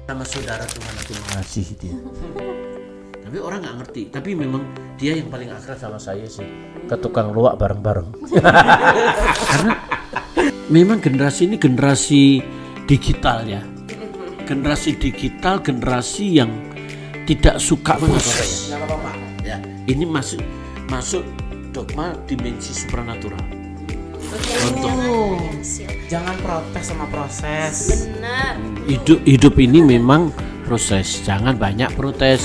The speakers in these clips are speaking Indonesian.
Sama saudara Tuhan aku mengasihi dia. Tapi orang nggak ngerti. Tapi memang dia yang paling akrab sama saya sih. Ke tukang luwak bareng-bareng. Karena memang generasi ini generasi digital ya. Generasi digital, generasi yang tidak suka proses. Ya, ini masuk dogma dimensi supranatural. Jangan protes sama proses. Benar. Hidup ini memang proses, jangan banyak protes.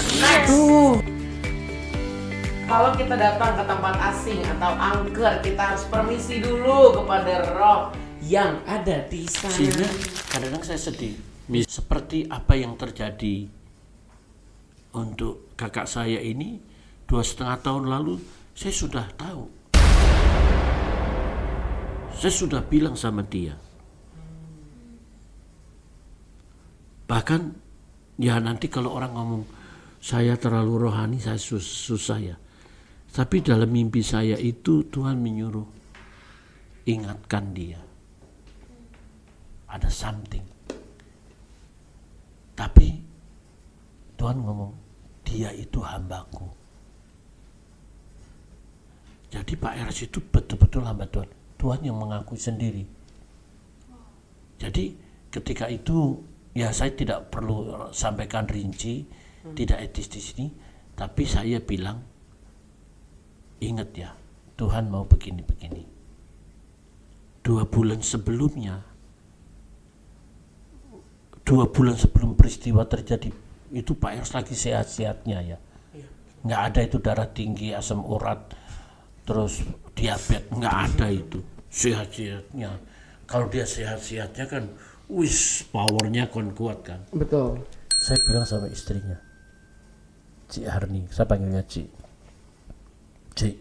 Kalau kita datang ke tempat asing atau angker, kita harus permisi dulu kepada roh yang ada di sana. Sehingga kadang-kadang saya sedih. Seperti apa yang terjadi untuk kakak saya ini 2,5 tahun lalu, saya sudah tahu. Saya sudah bilang sama dia. Bahkan ya nanti kalau orang ngomong saya terlalu rohani, saya susah ya. Tapi dalam mimpi saya itu Tuhan menyuruh ingatkan dia. Ada something. Tapi Tuhan ngomong dia itu hambaku. Jadi Pak Eras itu betul-betul hamba Tuhan. Tuhan yang mengakui sendiri. Jadi ketika itu ya saya tidak perlu sampaikan rinci, tidak etis di sini, tapi saya bilang, ingat ya, Tuhan mau begini-begini. 2 bulan sebelumnya, 2 bulan sebelum peristiwa terjadi, itu Pak Eros lagi sehat-sehatnya ya. Nggak ada itu darah tinggi, asam urat, terus diabetes, nggak ada itu. Sehat-sehatnya. Kalau dia sehat-sehatnya kan, wis powernya kan kuat kan. Betul. Saya bilang sama istrinya, Cik Harni, saya panggilnya Cik. Cik,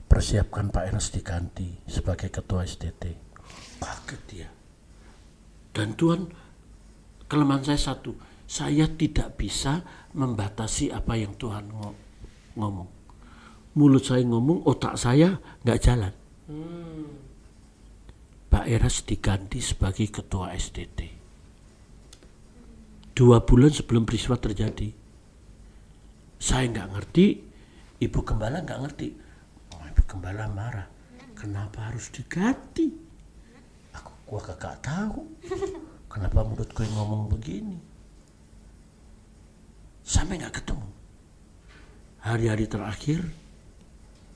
persiapkan Pak Eros diganti sebagai ketua STT. Kaget dia. Dan Tuhan, kelemahan saya satu, saya tidak bisa membatasi apa yang Tuhan ngomong. Mulut saya ngomong, otak saya nggak jalan. Pak Eras diganti sebagai ketua STT. 2 bulan sebelum peristiwa terjadi. Saya nggak ngerti, Ibu Gembala nggak ngerti. Oh, Ibu Gembala marah. Kenapa harus diganti? Gua kagak tahu. Kenapa mulut gue ngomong begini? Sampai nggak ketemu. Hari-hari terakhir,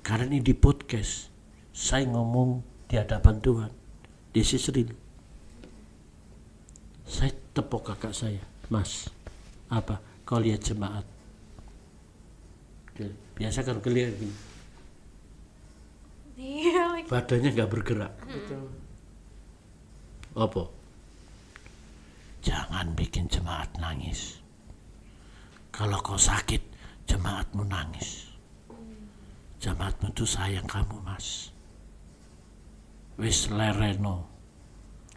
karena ini di podcast, saya ngomong di hadapan Tuhan. This is real. Saya tepuk kakak saya, Mas, apa? Kau lihat jemaat. Biasa kan kelihat gini. Iya. Badannya nggak bergerak. Apa? Jangan bikin jemaat nangis. Kalau kau sakit, jemaatmu nangis. Jemaatmu tuh sayang kamu, Mas. Wis lereno.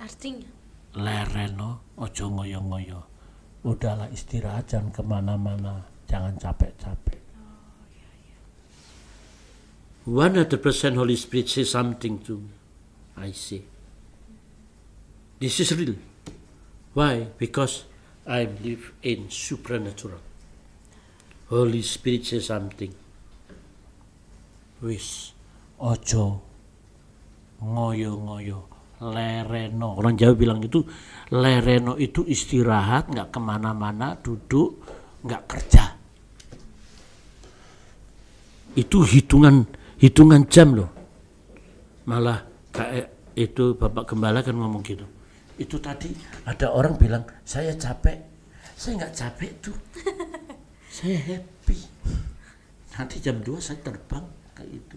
Artinya? Lereno, ojo ngoyo-ngoyo. Udahlah istirahat, jangan kemana-mana. Jangan capek-capek. 100% Holy Spirit say something to me. I see. This is real. Why? Because I live in supernatural. Holy Spirit say something. Wis, ojo ngoyo-ngoyo, lereno. Orang Jawa bilang itu lereno itu istirahat, nggak kemana-mana, duduk, nggak kerja. Itu hitungan jam loh. Malah kayak itu Bapak Gembala kan ngomong gitu. Itu tadi ada orang bilang saya capek. Saya nggak capek tuh. Saya happy. Nanti jam 2 saya terbang kayak itu.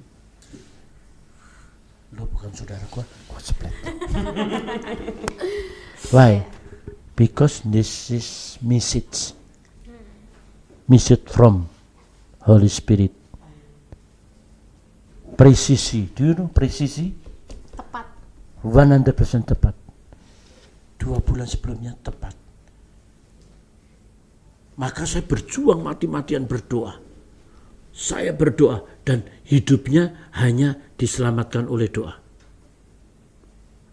Lo bukan saudara gua split. Why? Because this is message from Holy Spirit. Presisi, do you know presisi? Tepat. 100% tepat. 2 bulan sebelumnya tepat. Maka saya berjuang mati-matian berdoa. Saya berdoa dan hidupnya hanya diselamatkan oleh doa.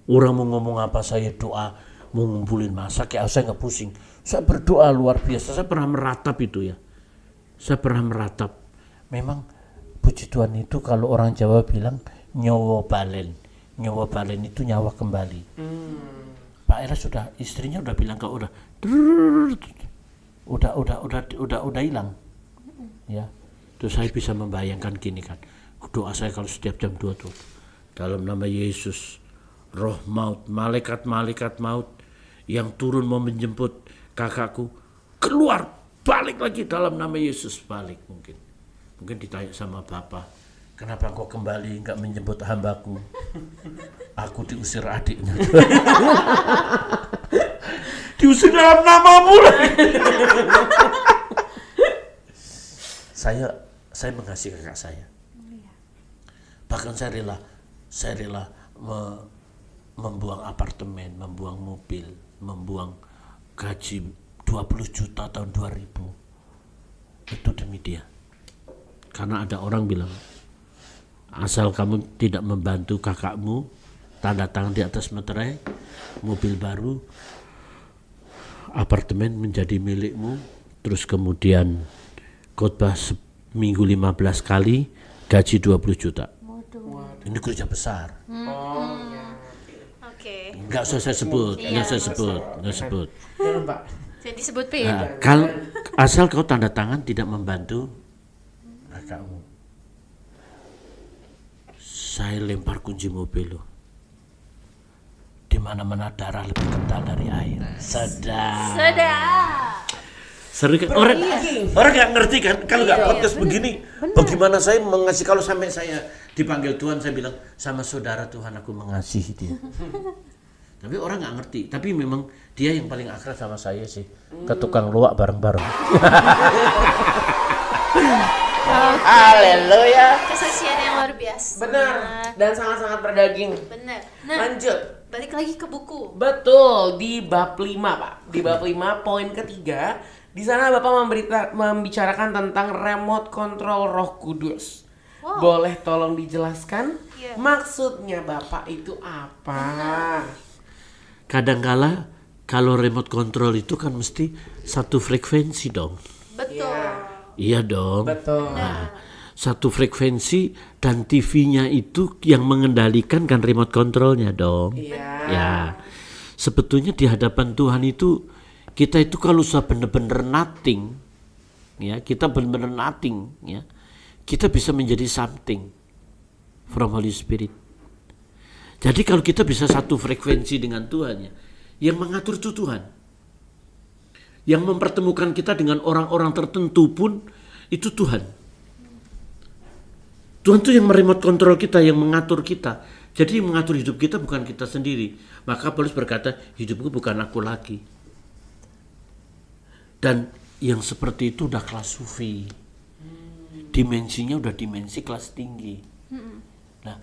Orang mau ngomong apa saya doa. mau ngumpulin masa kayak saya nggak pusing. Saya berdoa luar biasa. Saya pernah meratap itu ya. Saya pernah meratap. Memang puji Tuhan itu kalau orang Jawa bilang nyawa balen. Nyawa balen itu nyawa kembali. Pak Era sudah, istrinya udah bilang udah hilang. Ya. Terus saya bisa membayangkan gini kan. Doa saya kalau setiap jam 2 tuh. Dalam nama Yesus, roh maut, malaikat-malaikat maut yang turun mau menjemput kakakku, keluar, balik lagi dalam nama Yesus, balik mungkin. Mungkin ditanya sama Bapak, kenapa kau kembali enggak menjemput hambaku? Aku diusir adiknya. Diusir dalam namamu. Saya mengasihi kakak saya. Bahkan saya rela membuang apartemen, membuang mobil, membuang gaji 20 juta tahun 2000. Itu demi dia. Karena ada orang bilang, asal kamu tidak membantu kakakmu, tanda tangan di atas materai, mobil baru, apartemen menjadi milikmu, terus kemudian khotbah seminggu 15 kali, gaji 20 juta. Ini gereja besar. Oke. Enggak usah saya sebut, enggak saya sebut. Jangan, Pak. Jadi disebut P. Kalau asal kau tanda tangan tidak membantu kakakmu, saya lempar kunci mobil lo. Di mana-mana darah lebih kental dari air. Sedap. Seru kan? Orang nggak ngerti kan kalau nggak podcast begini. Bagaimana saya mengasihi, kalau sampai saya dipanggil Tuhan, saya bilang sama saudara Tuhan aku mengasihi dia. Tapi orang nggak ngerti. Tapi memang dia yang paling akrab sama saya sih. Ke tukang luwak bareng-bareng. Haleluya. Kesaksian yang luar biasa. Benar. Dan sangat-sangat berdaging. Benar. Nah, Lanjut. balik lagi ke buku. Betul, di bab 5, Pak. Di bab 5 poin ketiga, di sana Bapak membicarakan tentang remote control Roh Kudus. Wow. Boleh tolong dijelaskan? Iya. Maksudnya Bapak itu apa? Kadangkala kalau remote control itu kan mesti satu frekuensi dong. Betul. Iya dong. Betul. Nah, satu frekuensi dan TV-nya itu yang mengendalikan kan remote controlnya dong. Iya. Ya, sebetulnya di hadapan Tuhan itu kita itu kalau sudah benar-benar nothing, ya kita benar-benar nothing, ya kita bisa menjadi something from Holy Spirit. Jadi kalau kita bisa satu frekuensi dengan Tuhan, ya, yang mengatur itu Tuhan, yang mempertemukan kita dengan orang-orang tertentu pun itu Tuhan. Tuhan itu yang meremote kontrol kita, yang mengatur kita. Jadi yang mengatur hidup kita bukan kita sendiri. Maka Paulus berkata, hidupku bukan aku lagi. Dan yang seperti itu udah kelas sufi. Dimensinya udah dimensi kelas tinggi. Nah,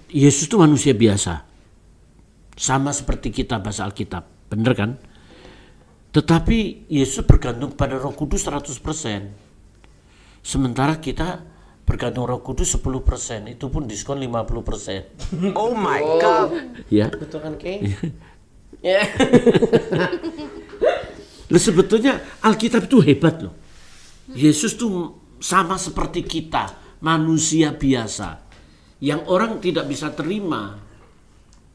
Yesus itu manusia biasa. Sama seperti kita bahasa Alkitab. Bener kan? Tetapi Yesus bergantung pada Roh Kudus 100%. Sementara kita bergantung Roh Kudus 10%, itu pun diskon 50%. Oh my God. Ya. Betul kan, Kay? Ya. Loh, sebetulnya Alkitab itu hebat loh. Yesus tuh sama seperti kita, manusia biasa yang orang tidak bisa terima.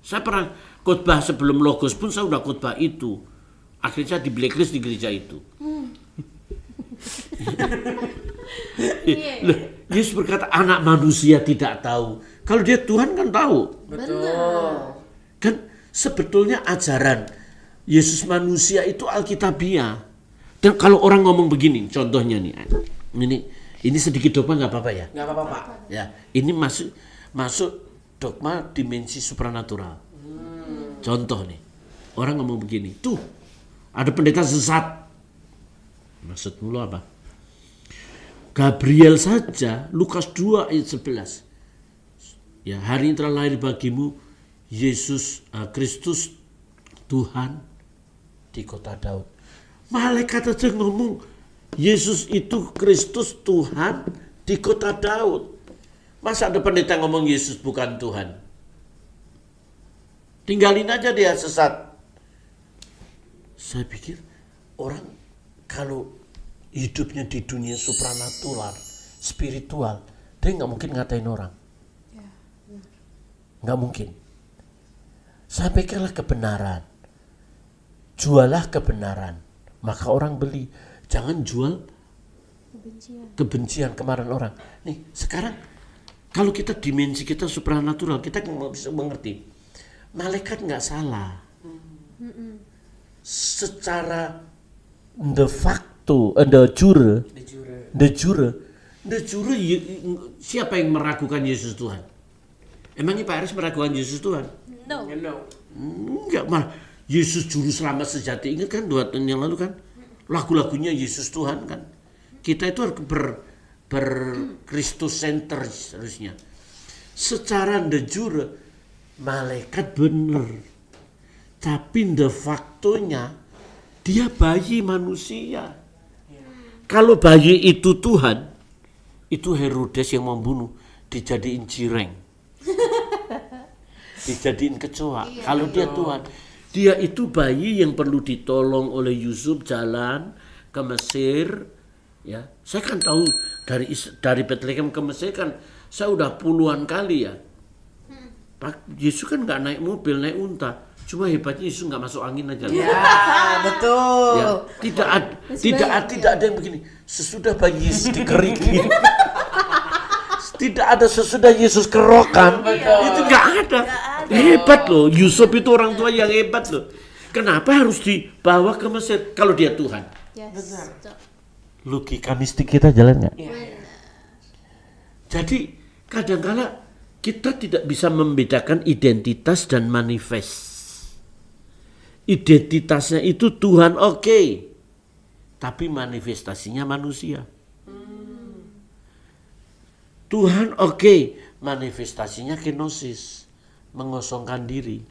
Saya pernah khotbah sebelum Logos pun saya udah khotbah itu. Akhirnya di blacklist di gereja itu. Loh, Yesus berkata anak manusia tidak tahu. Kalau dia Tuhan kan tahu. Betul. Kan sebetulnya ajaran Yesus manusia itu alkitabiah. Dan kalau orang ngomong begini, contohnya nih, ini sedikit dogma nggak apa-apa ya? Nggak apa-apa, Pak. Ya, ini masuk dogma dimensi supranatural. Contoh nih, orang ngomong begini, tuh ada pendeta sesat. Maksudmu lo apa? Gabriel saja, Lukas 2 ayat 11. Ya, hari ini telah lahir bagimu Yesus Kristus Tuhan di kota Daud. Malaikat aja ngomong Yesus itu Kristus Tuhan di kota Daud. Masa ada pendeta ngomong Yesus bukan Tuhan? Tinggalin aja dia sesat. Saya pikir orang kalau hidupnya di dunia supranatural, spiritual, dia nggak mungkin ngatain orang. Nggak mungkin. Saya pikirlah kebenaran. Jualah kebenaran. Maka orang beli. Jangan jual kebencian kemarin orang. Nih, sekarang kalau kita dimensi kita supranatural, kita bisa mengerti. Malaikat nggak salah. Secara de facto, de jure, siapa yang meragukan Yesus Tuhan? Emangnya Pak Aris meragukan Yesus Tuhan? No. Enggak, malah Yesus juru selamat sejati. Ingat kan 2 tahun yang lalu kan? Lagu-lagunya Yesus Tuhan kan? Kita itu harus Kristus center harusnya. Secara de jure malaikat benar. Tapi de factonya dia bayi manusia. Kalau bayi itu Tuhan, itu Herodes yang membunuh dijadiin cireng. Dijadiin kecoa. Kalau dia Tuhan, dia itu bayi yang perlu ditolong oleh Yusuf jalan ke Mesir. Ya, saya kan tahu dari Bethlehem ke Mesir kan saya udah puluhan kali ya. Pak Yesus kan nggak naik mobil, naik unta. Cuma hebatnya Yesus nggak masuk angin aja. Ya, betul. Ya, tidak ada yang begini. Sesudah bayi Yesus dikeringin. Tidak ada sesudah Yesus kerokan. Itu nggak ada. Hebat loh. Yusuf itu orang tua yang hebat loh. Kenapa harus dibawa ke Mesir kalau dia Tuhan? Yes. Logika mistik kita jalan nggak? Ya. Jadi kadang-kala kita tidak bisa membedakan identitas dan manifest. Identitasnya itu Tuhan oke. Tapi manifestasinya manusia. Tuhan oke. Manifestasinya kenosis. Mengosongkan diri.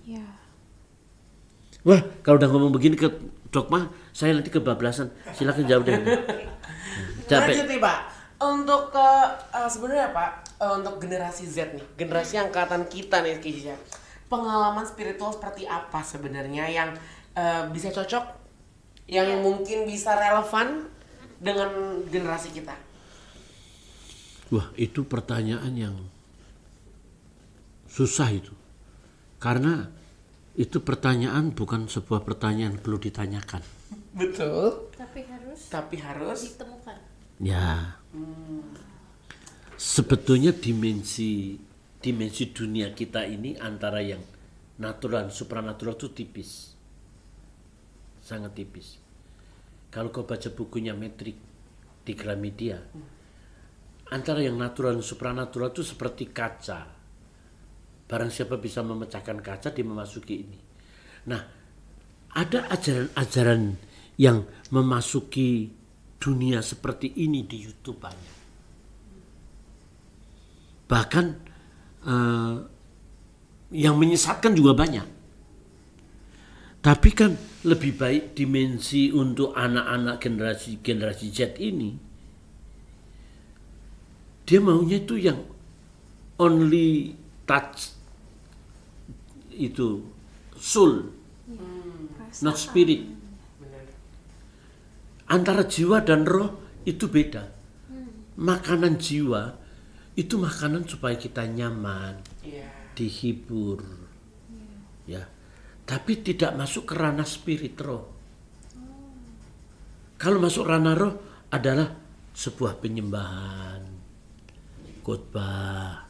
Wah, kalau udah ngomong begini ke dogma, saya nanti kebablasan. Silakan jawab deh. Lanjut nih Pak. Untuk sebenarnya Pak, untuk generasi Z nih, generasi angkatan kita nih Kisha, pengalaman spiritual seperti apa sebenarnya yang bisa cocok, yang mungkin bisa relevan dengan generasi kita? Wah, itu pertanyaan yang susah itu. Karena itu pertanyaan bukan sebuah pertanyaan perlu ditanyakan. Betul. Tapi harus ditemukan. Ya. Sebetulnya dimensi dunia kita ini antara yang natural dan supranatural itu tipis. Sangat tipis. Kalau kau baca bukunya Metrik di Gramedia, antara yang natural dan supranatural itu seperti kaca. Barang siapa bisa memecahkan kaca, dia memasuki ini. Nah, ada ajaran-ajaran yang memasuki dunia seperti ini di YouTube banyak. Bahkan yang menyesatkan juga banyak. Tapi kan lebih baik dimensi untuk anak-anak generasi Z ini. Dia maunya itu yang only touch itu soul, not spirit. Antara jiwa dan roh itu beda. Makanan jiwa itu makanan supaya kita nyaman, dihibur, ya. Tapi tidak masuk ke ranah spirit roh. Kalau masuk ranah roh adalah sebuah penyembahan, khotbah.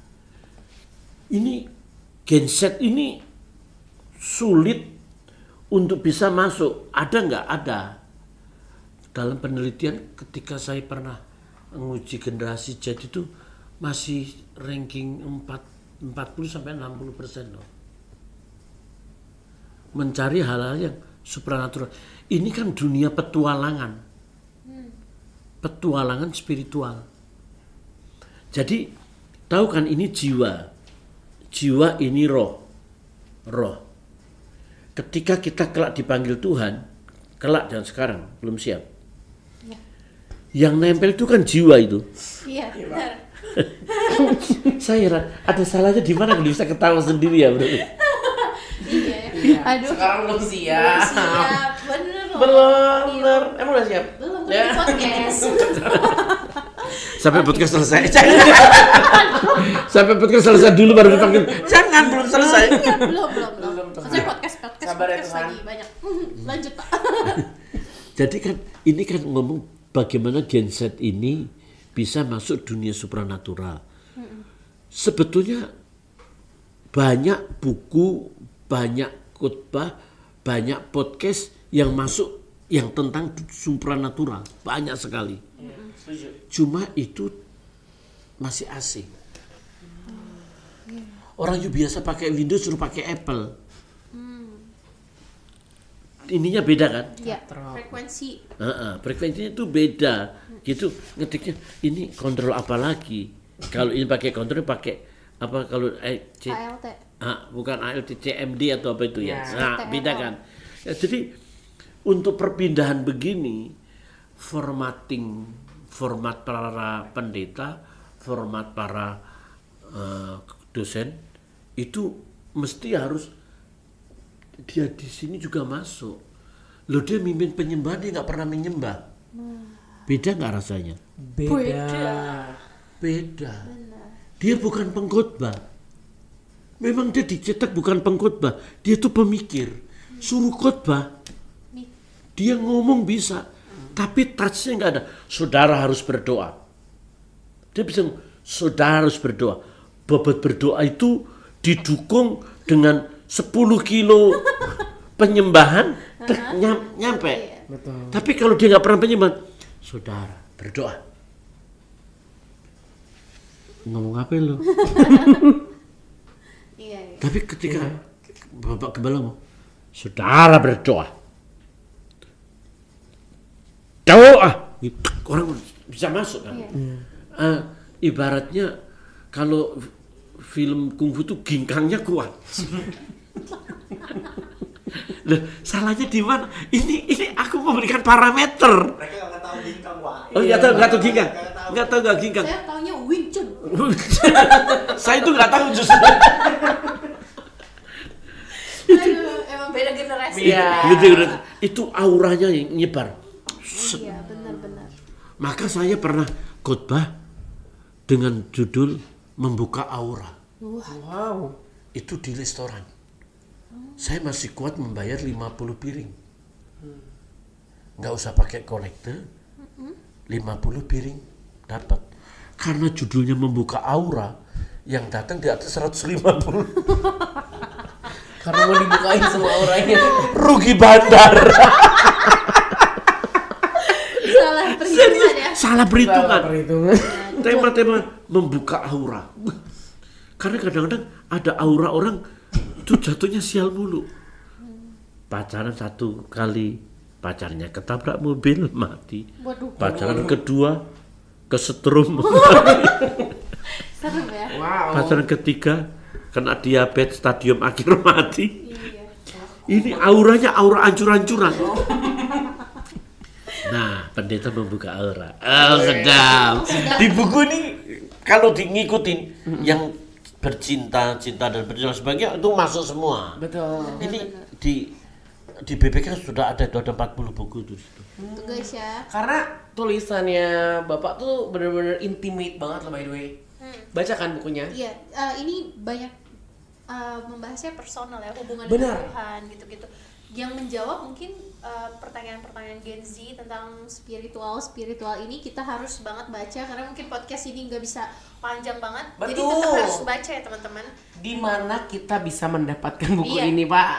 Ini genset ini sulit untuk bisa masuk. Ada nggak? Ada. Dalam penelitian ketika saya pernah menguji generasi Z itu masih ranking 40-60% loh. Mencari hal-hal yang supranatural. Ini kan dunia petualangan. Petualangan spiritual. Jadi tahu kan ini jiwa. Jiwa ini roh. Roh. Ketika kita kelak dipanggil Tuhan, kelak dan sekarang belum siap. Yang nempel itu kan jiwa itu. Iya, benar. Saya heran, ada salahnya di mana kalau bisa ketawa sendiri ya, Bro? Iya. Aduh. Sekarang belum siap. Bener Belum. Emang udah siap? Belum Ya. podcast. Sampai podcast selesai. Sampai podcast selesai dulu baru dipanggil. Jangan, belum selesai. Iya, belum. Tuhan. Maksudnya podcast Sabar ya, Tuhan. lagi banyak. Lanjut, Pak. Jadi kan ini kan ngomong bagaimana Gen Z ini bisa masuk dunia supranatural. Sebetulnya banyak buku, banyak khotbah, banyak podcast yang masuk yang tentang supranatural, banyak sekali. Setuju. Cuma itu masih asing. Orang yang biasa pakai Windows suruh pakai Apple. Ininya beda kan? Iya, frekuensi. Frekuensinya itu beda. Gitu ngetiknya ini kontrol apa lagi? Kalau ini pakai kontrol pakai apa kalau ALT. bukan ALT CMD atau apa itu ya. Ya. Nah, beda kan. Ya, jadi untuk perpindahan begini format para pendeta, format para dosen itu mesti harus dia di sini juga masuk. Loh dia mimpin penyembahan dia nggak pernah menyembah. Beda nggak rasanya? Beda. Dia bukan pengkhotbah. Memang dia dicetak bukan pengkhotbah. Dia tuh pemikir. Suruh khotbah. Dia ngomong bisa. Tapi touch-nya nggak ada. Saudara harus berdoa. Dia bisa saudara harus berdoa. Bobot berdoa itu didukung dengan 10 kilo penyembahan nyampe. Betul. Tapi kalau dia nggak pernah penyembahan, saudara berdoa. Ngomong apa lo? Iya. Tapi ketika Bapak Gembala mau, saudara berdoa. Doa, orang bisa masuk kan? Ibaratnya kalau film kungfu itu ginkangnya kuat. Loh, salahnya di mana? Ini aku memberikan parameter. Mereka nggak tahu ginkang, Wak. Oh, nggak tahu ginkang. Nggak tahu ginkang. Saya taunya Wing Chun. Saya itu nggak tahu justru. Aduh, emang beda generasi. Iya. Itu auranya yang nyebar. Iya, benar. Maka saya pernah khotbah dengan judul membuka aura. Wow. Itu di restoran. Saya masih kuat membayar 50 piring. Nggak usah pakai kolektor. 50 piring dapat. Karena judulnya membuka aura, yang datang di atas 150. Karena mau dibukain semua auranya. Rugi bandar. Salah perhitungan ya. Salah perhitungan. Perhitungan. Tema-tema membuka aura. Karena kadang-kadang ada aura orang tuh jatuhnya sial mulu. Pacaran 1 kali, pacarnya ketabrak mobil mati. Waduh. Pacaran kedua kesetrum. Serem ya. Wow. Pacaran ketiga kena diabetes stadium akhir mati. Iya. Ini auranya aura ancur-ancuran. Nah, pendeta membuka aura. Oh, sedap. Di buku ini kalau ngikutin yang bercinta, cinta dan berjuang sebagainya itu masuk semua. Betul. Ini di BPK sudah ada 40 buku itu. Tuh guys ya. Karena tulisannya Bapak tuh bener-bener intimate banget loh by the way. Baca kan bukunya? Iya, ini banyak membahasnya personal ya, hubungan Benar. dengan Tuhan gitu-gitu. Yang menjawab mungkin pertanyaan-pertanyaan Gen Z tentang spiritual ini kita harus banget baca karena mungkin podcast ini nggak bisa panjang banget. Jadi Betul. tetap harus baca ya teman-teman. Di mana kita bisa mendapatkan buku Iya. ini, Pak?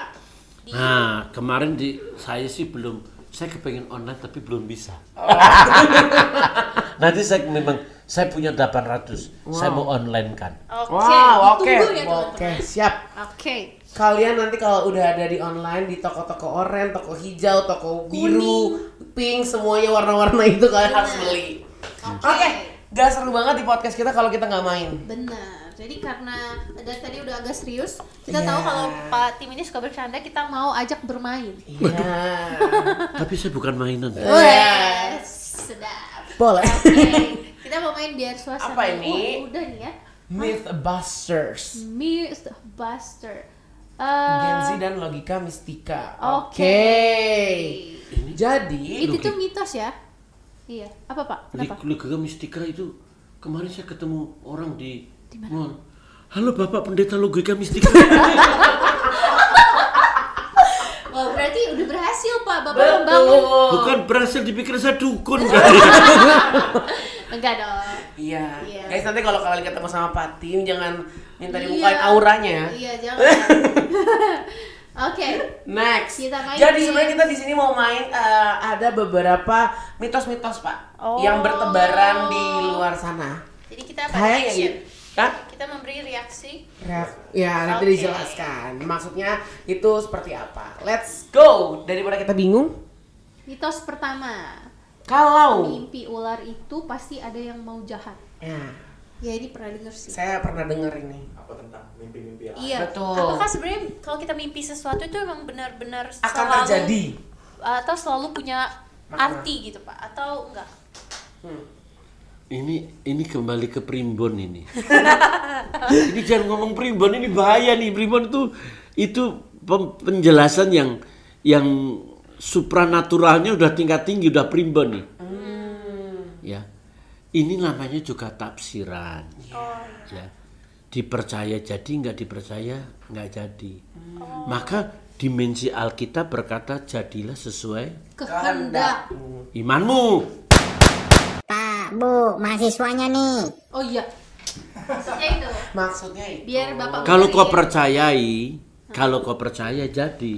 Nah, kemarin saya sih belum, saya kepengen online tapi belum bisa. Nanti saya punya 800, saya mau online kan. Oke, Wow, oke. ditunggu ya teman-teman. Oke, siap. Oke. Kalian nanti kalau udah ada di online di toko-toko oranye, toko hijau, toko biru, pink, semuanya warna-warna itu kalian harus beli. Oke, gak seru banget di podcast kita kalau kita nggak main. Benar. Jadi karena dari tadi udah agak serius, kita Iya. tahu kalau Pak Tim ini suka bercanda, kita mau ajak bermain. Iya. Tapi saya bukan mainan. Wes, sedap. Boleh. Oke, kita mau main biar suasana. Apa ini? Udah nih ya. Mythbusters. Mythbuster. Gen Z dan logika mistika. Oke. Jadi Itu tuh mitos ya? Iya. Apa Pak? Kenapa? Logika mistika itu kemarin saya ketemu orang di mana? mall. Halo Bapak Pendeta Logika Mistika. Oh, berarti udah berhasil Pak, Bapak betul. membangun. Bukan berhasil, dipikir saya dukun. Enggak dong. Iya. Iya. Guys, nanti kalau kalian ketemu sama Pak Tim jangan minta Iya. dibukain auranya. Iya, jangan. Oke. Next. Kita main Jadi game. sebenarnya kita di sini mau main ada beberapa mitos-mitos Pak Oh. yang bertebaran di luar sana. Jadi kita apa? Kayaknya Reaction. gitu. Hah? Kita memberi reaksi. Ya, nanti Oke. dijelaskan. Maksudnya itu seperti apa. Let's go. Daripada kita bingung. Mitos pertama. Kalau Mimpi ular itu pasti ada yang mau jahat. ya, Ya, ini pernah denger sih. saya pernah dengar ini. Apa tentang mimpi-mimpi yang Iya. Betul. Apakah sebenarnya kalau kita mimpi sesuatu itu emang benar-benar Akan selalu terjadi. atau selalu punya Makna. arti gitu Pak? Atau enggak? Ini kembali ke primbon ini. Ini jangan ngomong primbon, ini bahaya nih. Primbon itu penjelasan yang supranaturalnya udah tingkat tinggi, udah primbon nih. Ya. Ini namanya juga tafsiran. Ya. Dipercaya jadi, nggak dipercaya nggak jadi. Maka dimensi Alkitab berkata jadilah sesuai Kehendak. imanmu. Pak, Bu, mahasiswanya nih. Oh iya. Maksudnya itu. Maksudnya itu. Biar Bapak Kalau kau benerin. percaya jadi.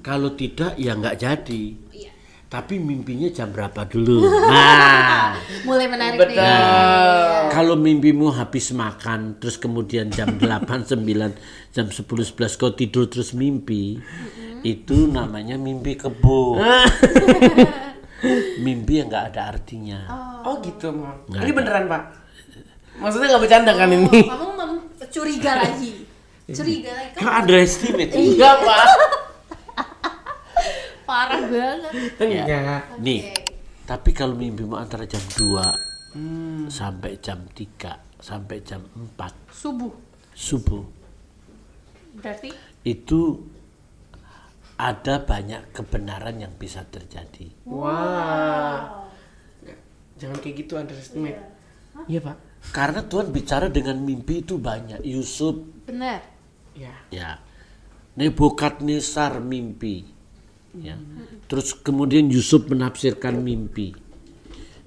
Kalau tidak ya nggak jadi. Iya. Tapi mimpinya jam berapa dulu? Nah, Mulai menarik Betul. nih. kalau mimpimu habis makan terus kemudian jam 8, 9, jam 10, 11 kau tidur terus mimpi, itu namanya mimpi kebo. Mimpi yang nggak ada artinya. Oh gitu, Mam. Nggak Ini ada. beneran, Pak? Maksudnya nggak bercanda kan ini? Kamu curiga lagi. Curiga lagi. Kau underestimate. Enggak, Pak. Parah banget. Enggak. Nih, tapi kalau mimpimu antara jam 2 sampai jam 3 sampai jam 4 Subuh. subuh, Berarti itu ada banyak kebenaran yang bisa terjadi. Wah. Jangan kayak gitu, underestimate. Iya, Pak. Karena Tuhan bicara dengan mimpi itu banyak. Yusuf, benar. Ya. ya, Nebukadnezar mimpi, ya. Terus kemudian Yusuf menafsirkan mimpi,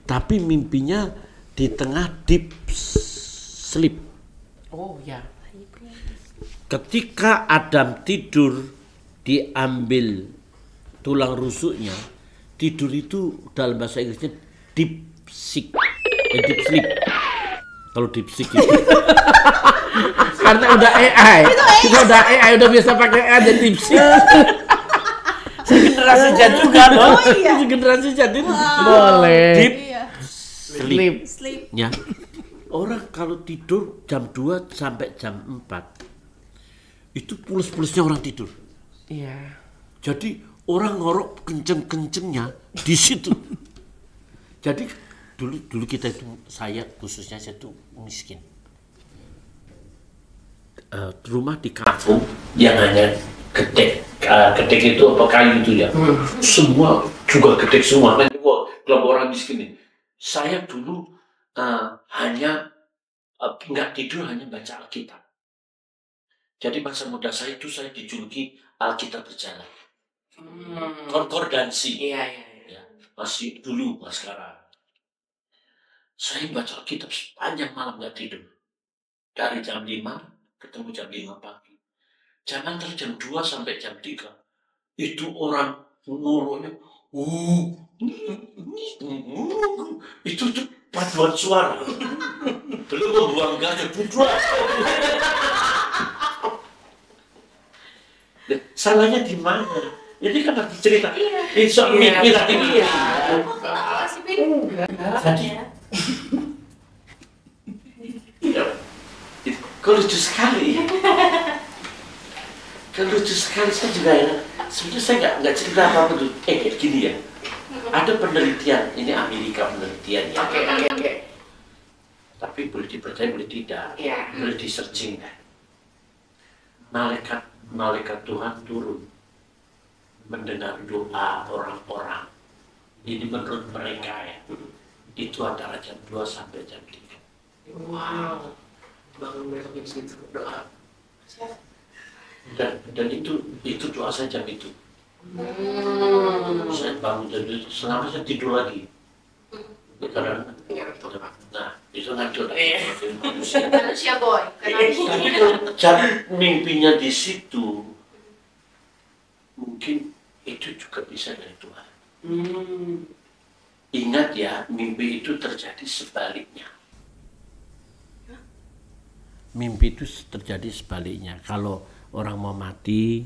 tapi mimpinya di tengah deep sleep. Oh, ya. Ketika Adam tidur, diambil tulang rusuknya. Tidur itu dalam bahasa Inggrisnya deep sleep. Kalau deep sleep itu Karena udah AI. Kita udah AI, udah biasa pakai AI dan deep sleep. generasi Z juga loh. Generasi Z itu Boleh. deep Iya. sleep. Sleep. Ya. Orang kalau tidur jam 2 sampai jam 4 itu pules-pulesnya orang tidur. Iya. Jadi orang ngorok kenceng-kencengnya di situ. Jadi dulu kita itu, saya khususnya saya itu miskin. Rumah di kampung yang hanya gedek, gedek itu apa kayu itu ya. Semua juga gedek semua. Nanti kalau orang miskin nih, saya dulu hanya nggak tidur, hanya baca Alkitab. Jadi masa muda saya itu saya dijuluki Alkitab berjalan. Konkordansi. Iya. Ya, masih dulu, mas sekarang. Saya baca Alkitab sepanjang malam nggak tidur. Dari jam 5 ketemu jam 5 pagi. Jam antar jam 2 sampai jam 3. Itu orang ngoroknya. Itu tuh paduan suara. Belum membuang gas berdua. Salahnya di mana? Ini kan lagi cerita. Ini soal mimpi tadi. Makasih, Pin. Jadi, kok lucu sekali. Lucu sekali, saya juga ya. Sebenarnya saya nggak cerita apa-apa dulu. Gini ya. Ada penelitian, ini Amerika penelitian ya. Oke. Tapi boleh dipercaya, boleh tidak. Iya. Boleh di searching kan. Malaikat Tuhan turun mendengar doa orang-orang. Ini menurut mereka ya, itu antara jam 2 sampai jam 3. Wow. Bangun besok jam segitu doa. Dan itu doa saya jam itu. Saya bangun jadi selama saya tidur lagi. Karena nah itu ngaco Manusia boy. tapi kalau mimpinya di situ mungkin itu juga bisa dari Tuhan. Ingat ya, mimpi itu terjadi sebaliknya. Mimpi itu terjadi sebaliknya. Kalau orang mau mati,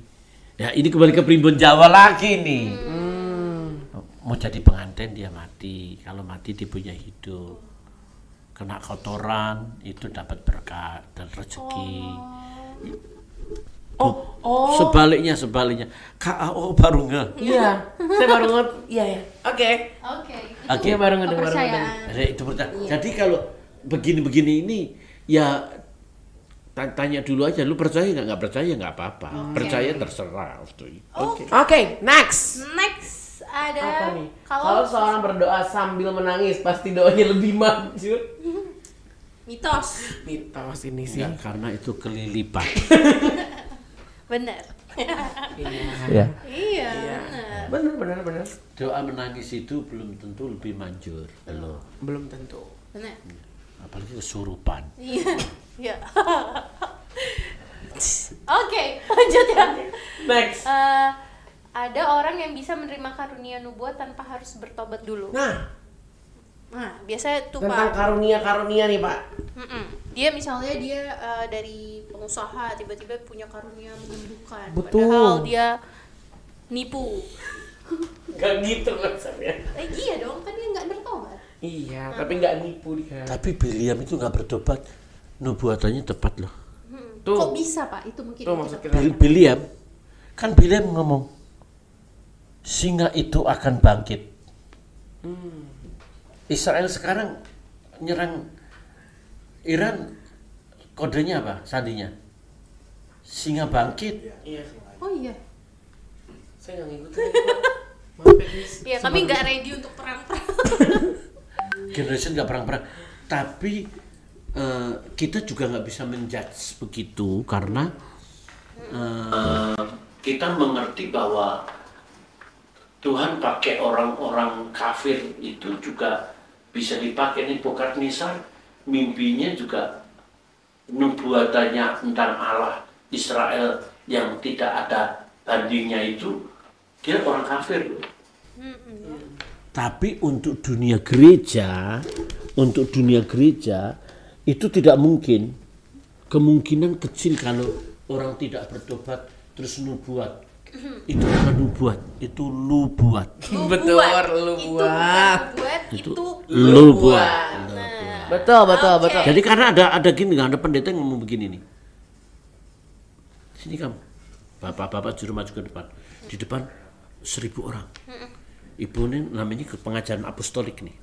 ya ini kembali ke primbon Jawa lagi nih. Mau jadi pengantin dia mati, kalau mati dia punya hidup. Kena kotoran itu dapat berkah dan rezeki. Sebaliknya KAO baru nggak? Iya, saya baru ngerti. Iya ya. Oke. Oke. Baru ngedengar. Itu jadi kalau begini-begini ini ya tanya dulu aja, lu percaya nggak percaya nggak apa-apa. Percaya terserah. Oke, next. Ada Apa nih? Kalau seorang berdoa sambil menangis, pasti doanya lebih maju. mitos Ini sih. Ya, karena itu kelilipan. bener. Iya. Iya, bener. Bener. Doa menangis itu belum tentu lebih manjur. Belum tentu. Bener. Apalagi kesurupan. Iya. Oke, lanjut ya. Next. Ada orang yang bisa menerima karunia nubuat tanpa harus bertobat dulu. Nah, biasanya tuh tentang Pak. karunia nih Pak. Dia misalnya dari pengusaha tiba-tiba punya karunia menyembuhkan. Betul. Padahal dia nipu. Gak gitu konsepnya. Iya dong, kan dia nggak bertobat. Iya, tapi nggak nipu dia. Tapi Biliam itu nggak bertobat, nubuatannya tepat loh. Tuh. Kok bisa Pak? Itu mungkin Tuh maksud kita. Biliam ngomong, singa itu akan bangkit. Israel sekarang nyerang Iran, kodenya apa? Sandinya singa bangkit. Iya. Oh iya. Saya nggak ngikutin. Maaf ya, Miss. Ya kami nggak ready untuk perang-perang. Generation nggak perang-perang, tapi kita juga nggak bisa menjudge begitu karena kita mengerti bahwa Tuhan pakai orang-orang kafir itu juga bisa dipakai. Nih Nebukadnezar mimpinya juga nubuatannya tentang Allah Israel yang tidak ada bandingnya itu, dia orang kafir loh. Tapi untuk dunia gereja itu tidak mungkin. Kemungkinan kecil kalau orang tidak bertobat terus nubuat. Itu bukan nubuat, itu lubuat. Betul, Itu Lubuat. Betul. Jadi karena ada gini, ada pendeta yang ngomong begini nih. Sini kamu, bapak-bapak juru maju ke depan. Di depan 1000 orang. Ibu ini namanya pengajaran apostolik nih.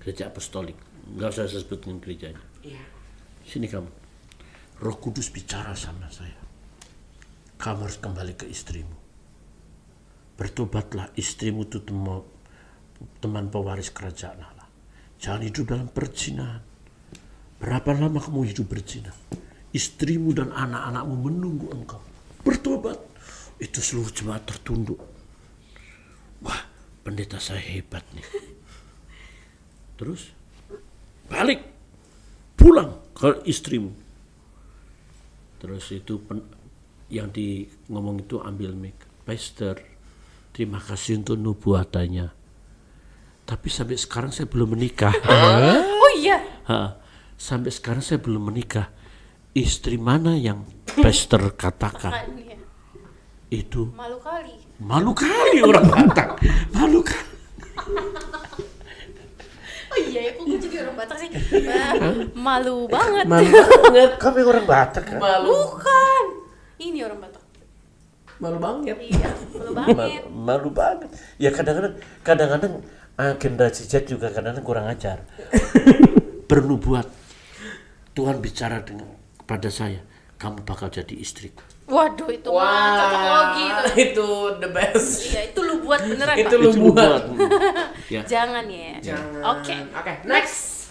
Gereja apostolik. Enggak usah saya sebutin gerejanya. Iya. Sini kamu. Roh Kudus bicara sama saya. Kamu harus kembali ke istrimu. Bertobatlah, istrimu itu teman pewaris kerajaan Allah. Jangan hidup dalam perzinahan. Berapa lama kamu hidup berzina? Istrimu dan anak-anakmu menunggu engkau. Bertobat. Itu seluruh jemaat tertunduk. Wah, pendeta saya hebat nih. Terus balik, pulang ke istrimu. Terus itu yang ngomong itu ambil mic. Pastor, terima kasih untuk nubuatannya. Tapi sampai sekarang saya belum menikah. Oh iya. Sampai sekarang saya belum menikah. Istri mana yang pastor katakan? Itu malu kali orang Batak. Malu kali. Oh iya, kok gue jadi orang Batak sih? Malu banget. Kami orang Batak kan? Bukan. Ini orang Batak. Malu banget. Iya, malu banget. Malu banget. Ya kadang-kadang generasi Z juga kadang-kadang kurang ajar. Bernubuat. Tuhan bicara kepada saya, kamu bakal jadi istriku. Waduh, itu mah cocokologi itu. Itu the best. Iya, itu lu buat beneran, Itu Pak. lu buat. Ya. Jangan ya. Jangan. Oke. Oke, next.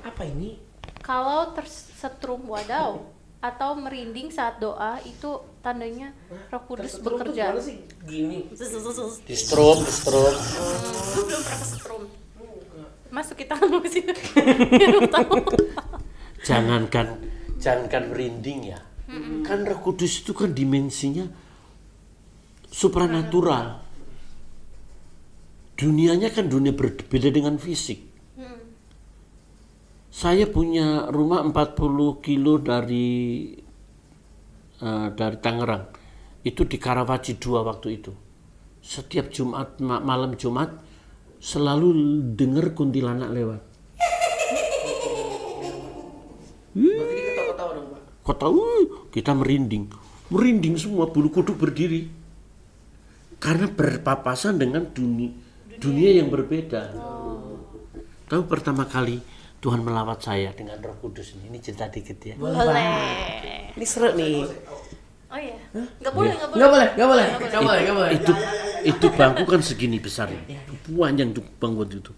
Apa ini? Kalau tersetrum wadaw atau merinding saat doa itu tandanya Roh Kudus Tersetrum tuh bekerja. gimana sih? Gini. Di stroke. Lu belum pernah kesetrum. Masuk kita lu ke sini. Biar lu tahu. Jangankan merinding ya. Kan Roh Kudus itu kan dimensinya supranatural. Dunianya kan dunia berbeda dengan fisik. Saya punya rumah 40 kilo dari Tangerang. Itu di Karawaci 2 waktu itu. Setiap Jumat, malam Jumat selalu dengar kuntilanak lewat. Berarti kita ketawa-ketawa dong, Pak. Kau tahu, kita merinding semua, bulu kuduk berdiri. Karena berpapasan dengan dunia yang berbeda. Tahu pertama kali Tuhan melawat saya dengan Roh Kudus ini cerita dikit ya. Boleh. Ini seru nih. Oh iya. Enggak boleh. Nggak boleh. Itu bangku kan segini besar, panjang tuh bangku itu.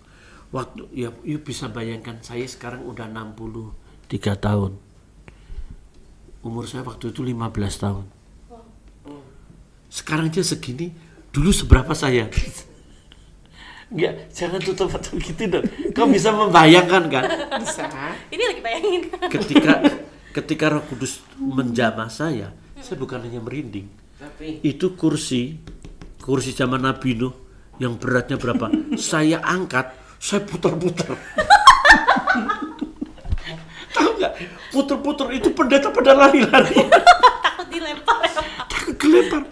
Waktu ya, you bisa bayangkan saya sekarang udah 63 tahun. Umur saya waktu itu 15 tahun. Sekarang aja segini, dulu seberapa saya? Enggak, jangan tutup gitu dong. Kau bisa membayangkan kan? Bisa. Ini lagi bayangin. Ketika Roh Kudus menjamah saya bukan hanya merinding. Tapi Itu kursi zaman Nabi Nuh yang beratnya berapa? Saya angkat, saya putar-putar. Tahu nggak? Putar-putar itu pendeta pada lari-lari. Takut dilempar ya, Pak. Takut kelempar.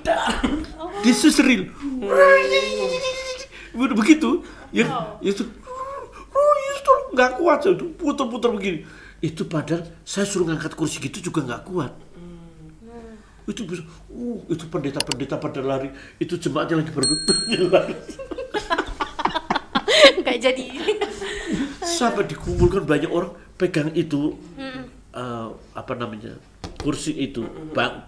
Diseseril. Begitu. Ya, itu. Itu nggak kuat itu putar-putar begini. Itu padahal saya suruh ngangkat kursi gitu juga nggak kuat. Itu bisa, itu pendeta pada lari, itu jemaatnya lagi lari. Nggak jadi. Sampai dikumpulkan banyak orang pegang itu kursi itu,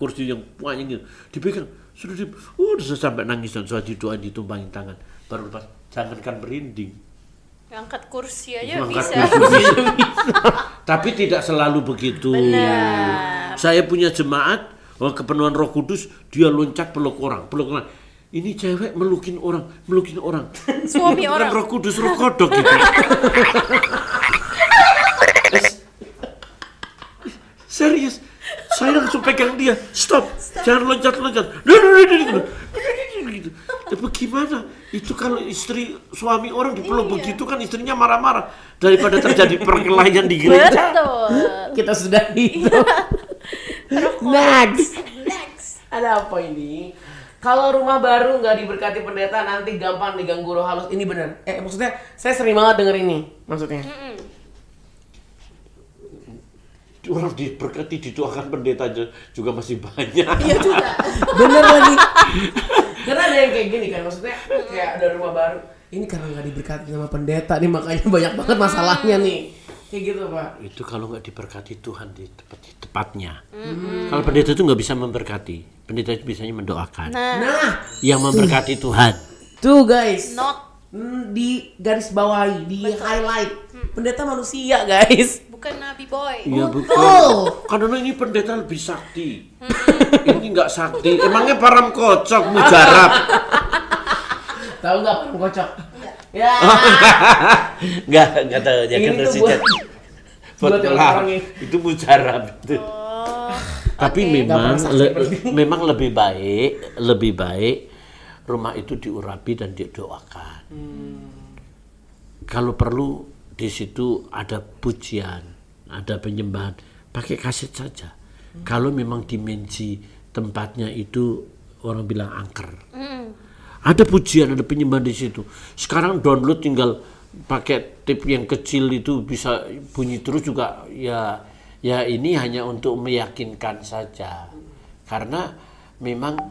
kursi yang banyak itu dipegang, sudah sampai nangis dan sudah didoain, ditumpangin tangan, baru lepas. Jangankan merinding, Ngangkat kursi aja ngangkat bisa. kursi tapi tidak selalu begitu. Benar. Saya punya jemaat kepenuhan Roh Kudus, dia loncat peluk orang. Ini cewek melukin orang. Suami Bukan orang. Roh Kudus, Roh Kodok gitu. Serius, saya langsung pegang dia. Stop. Jangan loncat. Gitu. Tapi gimana? Itu kalau suami orang dipeluk begitu kan istrinya marah-marah daripada terjadi perkelahian di gereja. Betul. kita sudah itu. Next. Ada apa ini? Kalau rumah baru nggak diberkati pendeta nanti gampang diganggu roh halus. Ini benar. Maksudnya saya sering banget denger ini. Maksudnya. Orang diberkati, didoakan pendeta juga masih banyak. Iya juga. Bener lagi. Karena ada yang kayak gini kan, maksudnya kayak ada rumah baru. Ini karena nggak diberkati sama pendeta nih, makanya banyak banget masalahnya nih. Kayak gitu, Pak. Itu kalau nggak diberkati Tuhan di tepatnya. Kalau pendeta itu nggak bisa memberkati. Pendeta itu bisanya mendoakan. Nah, Yang memberkati Tuhan. tuh guys. Not. Di garis bawahi, di highlight. Pendeta manusia, guys. Bukan Nabi Boy. Iya betul. Karena ini pendeta lebih sakti. Ini nggak sakti. Emangnya param kocok mujarab? Tahu nggak param kocok? Ya. Nggak tahu. Ini Jangan tuh tersidat. buat orang-orang yang Itu mujarab itu. Tapi memang lebih baik rumah itu diurapi dan didoakan. Kalau perlu di situ ada pujian, ada penyembahan, pakai kaset saja. Kalau memang dimensi tempatnya itu orang bilang angker. Ada pujian, ada penyembahan di situ. Sekarang download tinggal pakai tip yang kecil itu bisa bunyi terus juga ya ini hanya untuk meyakinkan saja. Karena memang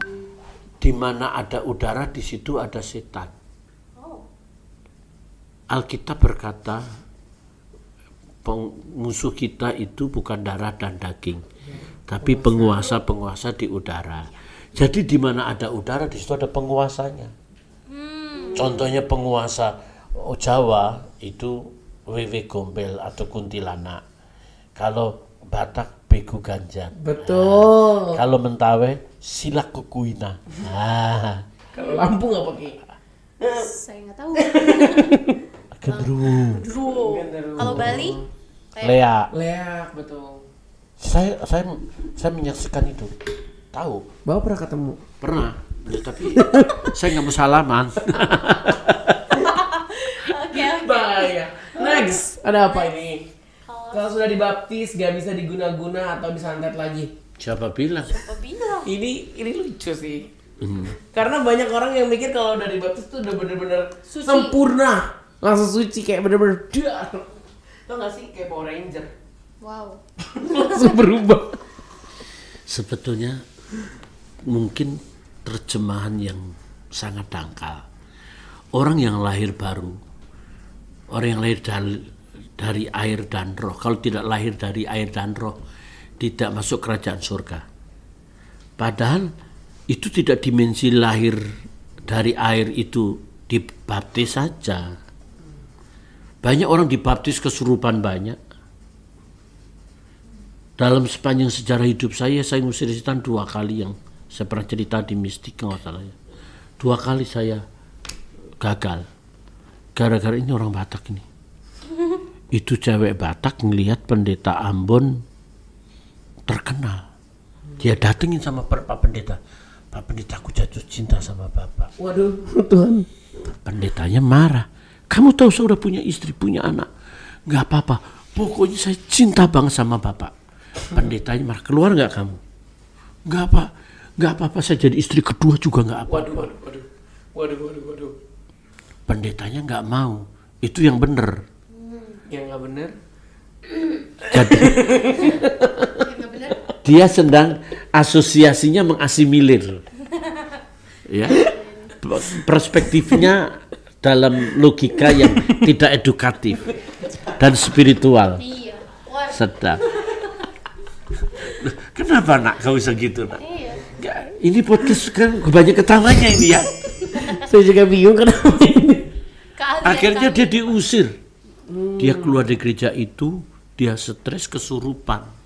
di mana ada udara di situ ada setan. Alkitab berkata musuh kita itu bukan darah dan daging, tapi penguasa di udara. Jadi di mana ada udara, di situ ada penguasanya. Contohnya penguasa Jawa itu Wewe Gombel atau Kuntilanak. Kalau Batak Begu Ganjar. Betul. Kalau Mentawai Silak Kukuina. Kalau Lampung apa Ki? Saya nggak tahu. Gendruwo. Kalau Bali? Lea. Betul. Saya menyaksikan itu. Tahu? Bapak pernah ketemu? Pernah. Tapi saya nggak mau salaman. Oke. Bahaya. Next, ada apa ini? Kalau sudah dibaptis gak bisa diguna-guna atau disantet lagi. Siapa bilang? Apa bilang? Ini lucu sih. Karena banyak orang yang mikir kalau udah dibaptis tuh udah bener-bener sempurna, langsung suci kayak bener-bener dar. Tau gak sih kayak Power Ranger? Wow. Langsung berubah. Sebetulnya mungkin terjemahan yang sangat dangkal. Orang yang lahir baru, orang yang lahir dari air dan roh, kalau tidak lahir dari air dan roh, tidak masuk kerajaan surga. Padahal itu tidak dimensi lahir dari air itu dibaptis saja. Banyak orang dibaptis kesurupan banyak. Dalam sepanjang sejarah hidup saya ngusir setan 2 kali yang saya pernah cerita di Mistik nggak salah ya. 2 kali saya gagal. Gara-gara ini orang Batak ini. Itu cewek Batak ngelihat pendeta Ambon terkenal. Dia datengin sama Pak Pendeta. Pak Pendeta, aku jatuh cinta sama Bapak. Waduh, Tuhan. Pendetanya marah. Kamu tahu saya udah punya istri, punya anak. Nggak apa-apa. Pokoknya saya cinta banget sama Bapak. Pendetanya marah. Keluar nggak kamu? Nggak apa-apa. Saya jadi istri kedua juga nggak apa-apa. Waduh. Pendetanya nggak mau. Itu yang bener. Yang nggak bener. Jadi dia sedang asosiasinya mengasimilir. Ya. Perspektifnya dalam logika yang tidak edukatif dan spiritual. Iya. Sedang. Kenapa nak kau bisa gitu nak? Iya. Ini podcast kan banyak ketawanya ini ya. Saya juga bingung kenapa ini. Akhirnya dia diusir. Dia keluar dari gereja itu, dia stres kesurupan.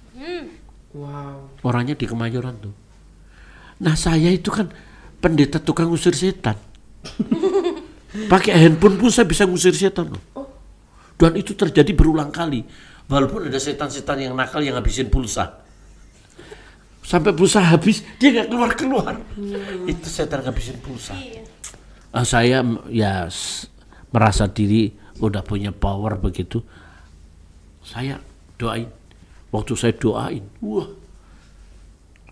Wow. Orangnya di Kemayoran tuh. Nah saya itu kan pendeta tukang ngusir setan. Pakai handphone pun saya bisa ngusir setan loh. Dan itu terjadi berulang kali. Walaupun ada setan-setan yang nakal yang habisin pulsa. Sampai pulsa habis, dia nggak keluar-keluar. Itu setan habisin pulsa. Saya ya merasa diri udah punya power begitu. Saya doain. Waktu saya doain, wah,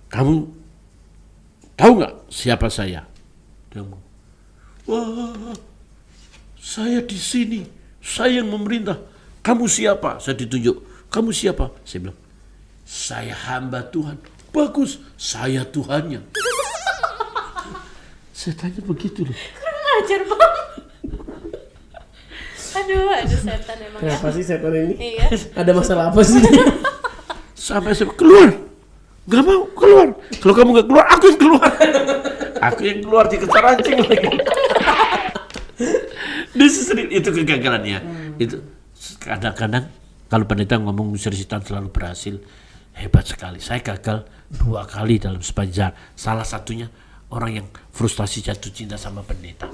kamu tahu nggak siapa saya? Dia ngomong, wah, saya di sini, saya yang memerintah. Kamu siapa? Saya ditunjuk. Kamu siapa? Saya bilang, saya hamba Tuhan. Bagus, saya Tuhannya. Saya tanya begitu loh. Ngajar banget. Aduh setan emang. Kenapa sih setan ini? Iya. Ada masalah apa sih? Sampai saya keluar, nggak mau keluar. Kalau kamu nggak keluar, aku yang keluar. Aku yang keluar dikejar anjing lagi. Itu kegagalannya. Itu kadang-kadang kalau pendeta ngomong ngusir setan selalu berhasil, hebat sekali. Saya gagal 2 kali dalam sepanjang. Salah satunya orang yang frustasi jatuh cinta sama pendeta.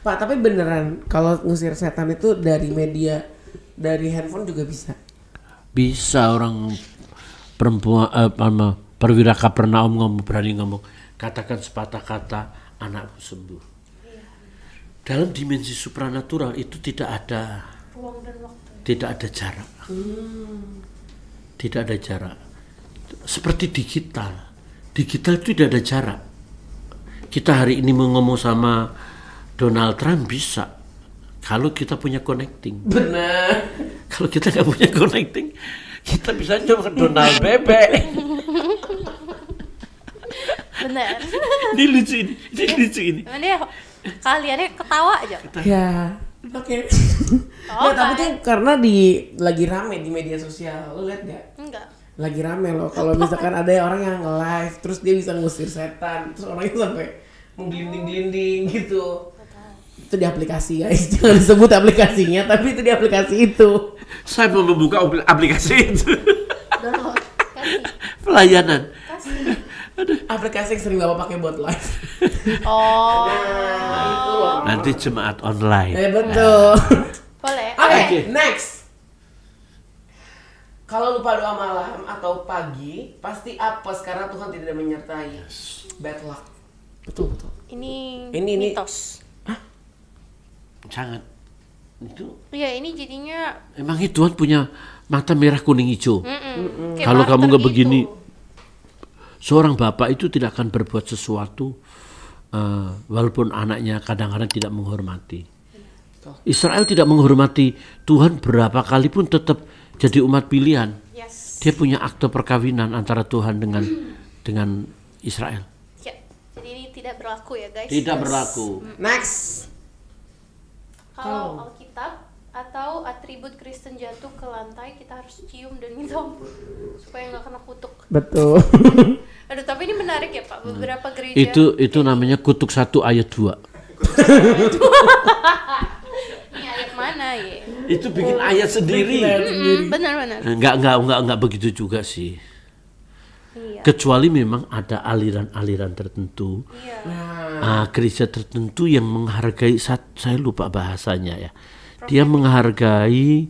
Pak, tapi beneran kalau ngusir setan itu dari media, dari handphone juga bisa? Bisa orang perempuan perwira Kapernaum berani ngomong, katakan sepatah kata anakku sembuh. Dalam dimensi supranatural itu tidak ada Ruang dan waktu. Tidak ada jarak. Tidak ada jarak. Seperti digital. Digital itu tidak ada jarak. Kita hari ini mau ngomong sama Donald Trump bisa. Kalau kita punya connecting. Benar. Kalau kita nggak punya connecting, kita bisa coba Donald Bebek. Benar. Ini lucu ini. Ini kaliannya ketawa aja. Ya. Oke. Oh, Ya, tapi tuh karena lagi rame di media sosial. Lu lihat nggak? Enggak. lagi rame loh kalau misalkan ada orang yang live terus dia bisa ngusir setan, terus orangnya sampai menggelinding-gelinding gitu. Itu di aplikasi guys, jangan disebut aplikasinya, tapi itu di aplikasi itu. Saya mau membuka aplikasi itu. Download, kasih. Pelayanan. Aplikasi yang sering Bapak pakai buat live. Oh. Nah, itu loh. Nanti jemaat online. Betul. Boleh. Oke, next. Kalau lupa doa malam atau pagi, pasti apes karena Tuhan tidak menyertai. Bad luck. Betul. Ini Ini. mitos. Sangat. Itu Iya, ini jadinya emang Tuhan punya mata merah kuning hijau. kayak Kalau kamu nggak martyr begini, gitu. seorang bapak itu tidak akan berbuat sesuatu walaupun anaknya kadang-kadang tidak menghormati. Israel tidak menghormati Tuhan berapa kali pun tetap jadi umat pilihan. Yes. Dia punya akte perkawinan antara Tuhan dengan Israel. Ya. Jadi ini tidak berlaku ya, guys. Tidak berlaku. Next. Kalau Alkitab atau atribut Kristen jatuh ke lantai, kita harus cium dan minta ampun supaya nggak kena kutuk. Betul. Aduh, tapi ini menarik ya Pak. Beberapa gereja Itu namanya kutuk 1 ayat 2. ini ayat mana ya? Itu bikin ayat sendiri. Benar-benar. Enggak begitu juga sih. Iya. Kecuali memang ada aliran-aliran tertentu, Iya. gereja tertentu yang menghargai, saya lupa bahasanya ya, dia menghargai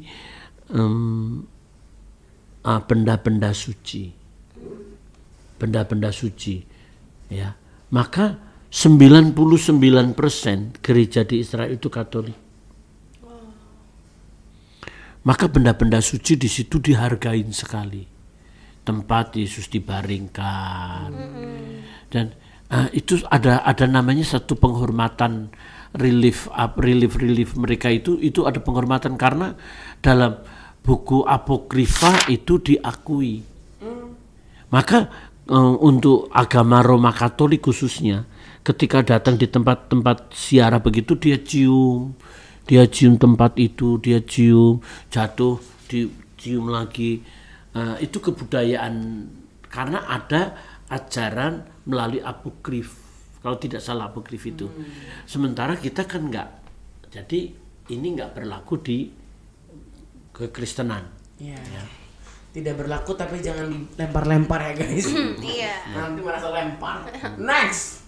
benda-benda suci, ya. Maka 99% gereja di Israel itu Katolik. Maka benda-benda suci di situ dihargain sekali. Tempat Yesus dibaringkan, dan itu ada namanya satu penghormatan relief mereka itu ada penghormatan karena dalam buku apokrifa itu diakui. Maka untuk agama Roma Katolik khususnya, ketika datang di tempat-tempat ziarah begitu dia cium tempat itu, dia cium, jatuh dicium lagi. Itu kebudayaan karena ada ajaran melalui apokrif, kalau tidak salah apokrif itu. Sementara kita kan enggak, jadi ini enggak berlaku di kekristenan. Iya. Tidak berlaku, tapi jangan dilempar-lempar ya guys. Iya. Nanti merasa lempar. Next.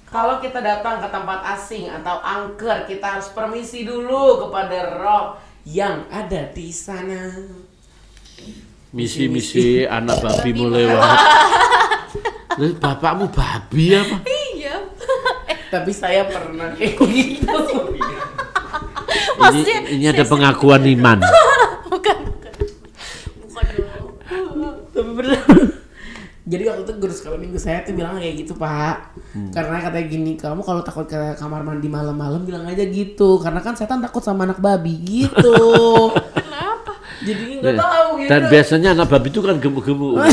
Kalau kita datang ke tempat asing atau angker, kita harus permisi dulu kepada roh yang ada di sana. Misi anak babi mau lewat. Bapakmu babi apa? Iya. Tapi saya pernah kayak gitu. Ini ada pengakuan iman. Bukan dulu. Tapi bener. Jadi waktu itu guru sekolah minggu saya tuh bilang kayak gitu Pak. Karena katanya gini, kamu kalau takut ke kamar mandi malam-malam bilang aja gitu. Karena kan setan takut sama anak babi gitu. Kenapa? Jadi nggak tahu gitu. Dan biasanya anak babi itu kan gemuk-gemuk. Wah,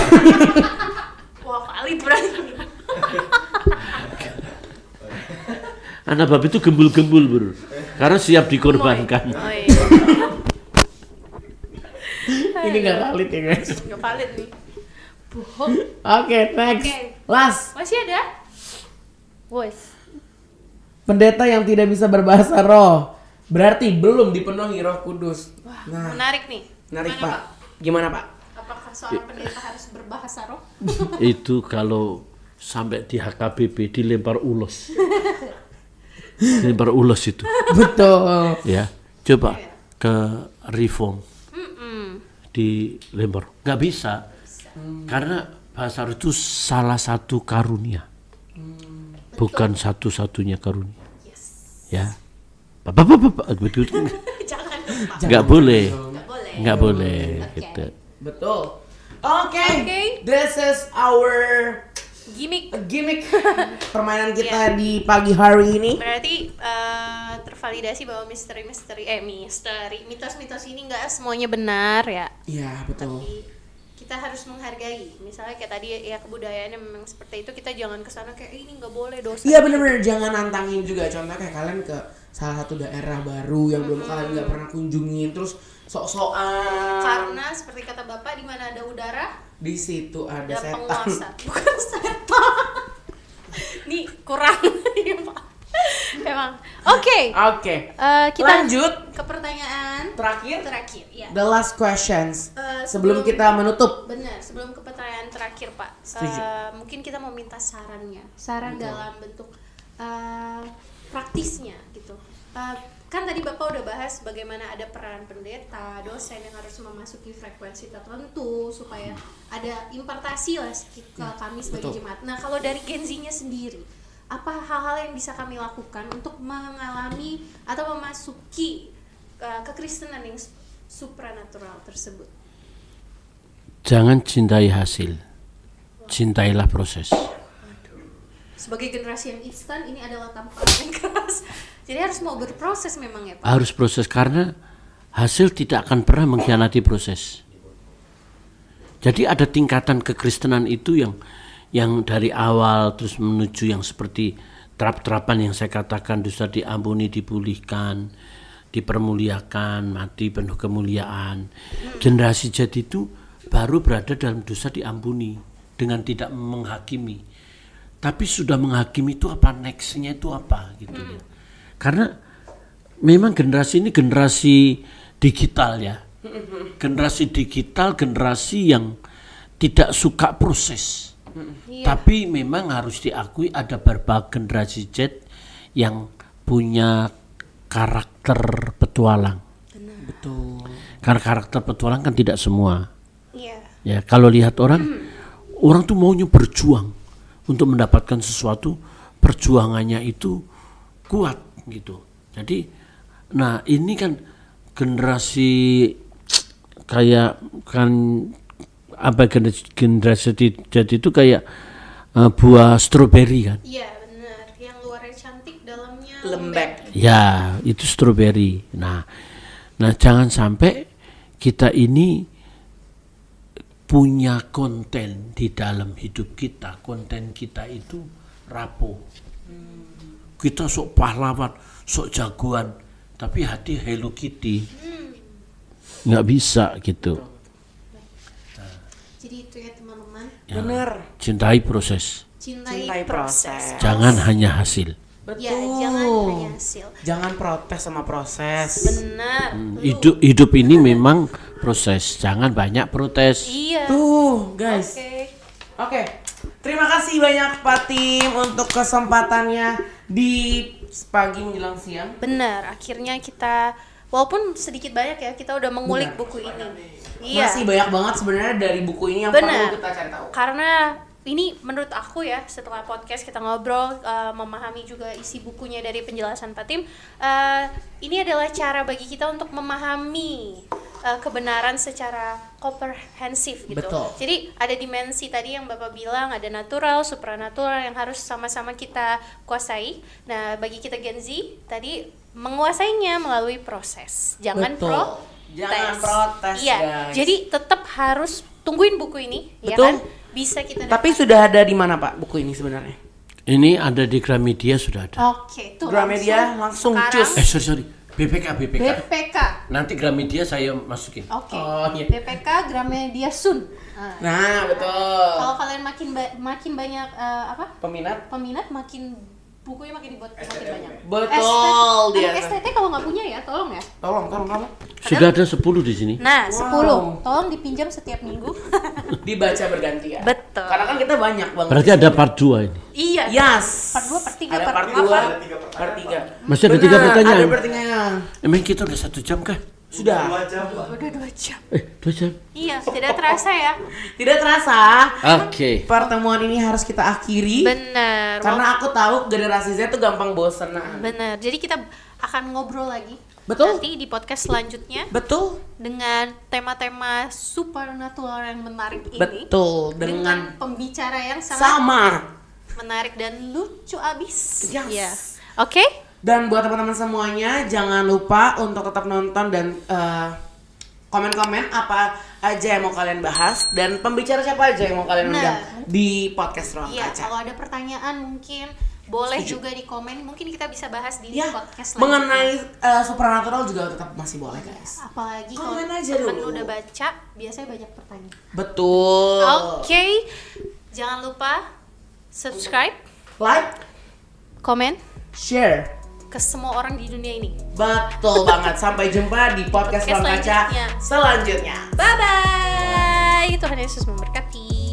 valid berarti. Anak babi itu gembul-gembul, Bro. Karena siap dikorbankan. Oh iya. Ini nggak valid ya guys. Nggak valid nih. Bohong. Oke, next. Oke. Last. Masih ada? Wes. Pendeta yang tidak bisa berbahasa roh berarti belum dipenuhi Roh Kudus. Wah, Nah, menarik nih. menarik Gimana, Pak. Gimana Pak? Apakah seorang pendeta harus berbahasa roh? Itu kalau sampai di HKBP dilempar ulos. Dilempar ulos itu. Betul. Ya, coba ke reform dilempar. Nggak bisa. Karena bahasa roh itu salah satu karunia. Bukan satu-satunya karunia. Ya. Bapak begitu. Jangan. Nggak boleh. Nggak boleh. Nggak boleh Oke. gitu. Betul. Oke. Oke. This is our Gimmick. permainan kita di pagi hari ini. Berarti tervalidasi bahwa mitos-mitos ini nggak semuanya benar ya. Iya, betul. Tapi kita harus menghargai. Misalnya kayak tadi ya kebudayaannya memang seperti itu, kita jangan kesana kayak ini nggak boleh dosa. Iya bener-bener jangan nantangin juga. Contohnya kayak kalian ke salah satu daerah baru yang belum kalian nggak pernah kunjungin terus sok-sokan. Karena seperti kata Bapak, di mana ada udara, Di situ ada ada setan. penguasa. Bukan setan. Nih kurang ya Pak. Memang. Oke. Kita Lanjut ke pertanyaan terakhir. ya. The last questions. Sebelum Sebelum- kita menutup. Benar, sebelum ke pertanyaan terakhir Pak, Setuju. mungkin kita mau minta sarannya, saran dalam bentuk praktisnya gitu. Kan tadi Bapak udah bahas bagaimana ada peran pendeta, dosen yang harus memasuki frekuensi tertentu supaya ada impartasi lah ke kami sebagai betul. jemaat. Nah kalau dari Gen Z-nya sendiri, apa hal-hal yang bisa kami lakukan untuk mengalami atau memasuki kekristenan yang supranatural tersebut? Jangan cintai hasil, cintailah proses. Sebagai generasi yang instan, ini adalah tamparan yang keras. Jadi harus mau berproses memang ya Pak? Harus proses karena hasil tidak akan pernah mengkhianati proses. Jadi ada tingkatan kekristenan itu yang dari awal terus menuju yang seperti terap-terapan yang saya katakan, dosa diampuni, dipulihkan, dipermuliakan, mati penuh kemuliaan. Generasi Z itu baru berada dalam dosa diampuni dengan tidak menghakimi. Tapi sudah menghakimi itu apa, nextnya itu apa gitu ya. Karena memang generasi ini generasi digital ya. Generasi digital, generasi yang tidak suka proses. Tapi memang harus diakui ada beberapa generasi Z yang punya karakter petualang. Betul. Karena karakter petualang kan tidak semua. Iya. Ya, kalau lihat orang tuh maunya berjuang untuk mendapatkan sesuatu, perjuangannya itu kuat gitu. Jadi, nah ini kan generasi kayak kan apa generasi jadi itu kayak buah stroberi kan? Iya benar. Yang luarnya cantik, dalamnya Lembek. Ya, itu stroberi. Nah jangan sampai kita ini punya konten di dalam hidup kita, konten kita itu rapuh. Kita sok pahlawan, sok jagoan, tapi hati Hello Kitty. Nggak bisa gitu. Jadi itu ya teman-teman. Ya, Bener. cintai proses, Cintai proses. jangan hanya hasil. Betul. Ya, jangan hanya hasil. Jangan protes sama proses. Benar. Hidup ini memang proses, jangan banyak protes. Iya. Tuh, guys. Oke. Oke. Terima kasih banyak Pak Tim untuk kesempatannya di pagi menjelang siang. Benar. Akhirnya kita walaupun sedikit banyak ya, kita udah mengulik Benar. buku ini. Iya. Masih banyak banget sebenarnya dari buku ini yang Benar. perlu kita cari tahu. Karena ini menurut aku ya, setelah podcast kita ngobrol, memahami juga isi bukunya dari penjelasan Pak Tim, ini adalah cara bagi kita untuk memahami kebenaran secara komprehensif gitu. Betul. Jadi ada dimensi tadi yang Bapak bilang, ada natural, supranatural yang harus sama-sama kita kuasai. Nah, bagi kita Gen Z tadi menguasainya melalui proses. Jangan Betul. Jangan protes, Iya. guys. Jadi tetap harus tungguin buku ini, ya Betul. kan? Bisa kita Tapi sudah ada di mana Pak buku ini sebenarnya? Ini ada di Gramedia sudah ada. Oke, tuh Gramedia langsung sekarang cus. Sorry, BPK. BPK. Nanti Gramedia saya masukin. Oke. Oh, iya. BPK Gramedia Sun. Nah, betul. Kalau kalian makin banyak Peminat? peminat, makin bukunya makin dibuat makin banyak. Betul, dia. STT kalau nggak punya ya, tolong ya. Tolong. Sudah ada 10 di sini. Nah, Wow. 10. Tolong dipinjam setiap minggu. Dibaca bergantian. Betul. Karena kan kita banyak banget. Berarti ada part 2 ini. Iya. Yes. Part 2, part 3, Ada part part 4. 2, part 3. Masih ada 3 pertanyaan. Ada pertanyaan. Emang kita udah 1 jam kah? Sudah. Udah 2 jam. 2 jam. Iya, tidak terasa ya. Tidak terasa. Oke. Pertemuan ini harus kita akhiri. Benar. Karena aku tahu generasi Z tuh gampang bosen. Nah. Benar. Jadi kita akan ngobrol lagi. Betul. Nanti di podcast selanjutnya Betul. dengan tema-tema supernatural yang menarik ini. Betul. Dengan pembicara yang sangat sama. menarik dan lucu abis. Yes. Iya. Oke? Dan buat teman-teman semuanya jangan lupa untuk tetap nonton dan komen-komen apa aja yang mau kalian bahas dan pembicara siapa aja yang mau kalian undang di podcast Ruang Iya, Kaca. kalau ada pertanyaan mungkin boleh juga di komen, mungkin kita bisa bahas di podcast mengenai supernatural juga tetap masih boleh guys. Apalagi Komen kalau aja temen dulu. udah baca, biasanya banyak pertanyaan. Betul. Oke, jangan lupa subscribe, Like, komen share. ke semua orang di dunia ini. Betul banget. Sampai jumpa di podcast Ruang Kaca selanjutnya. Bye bye. Tuhan Yesus memberkati.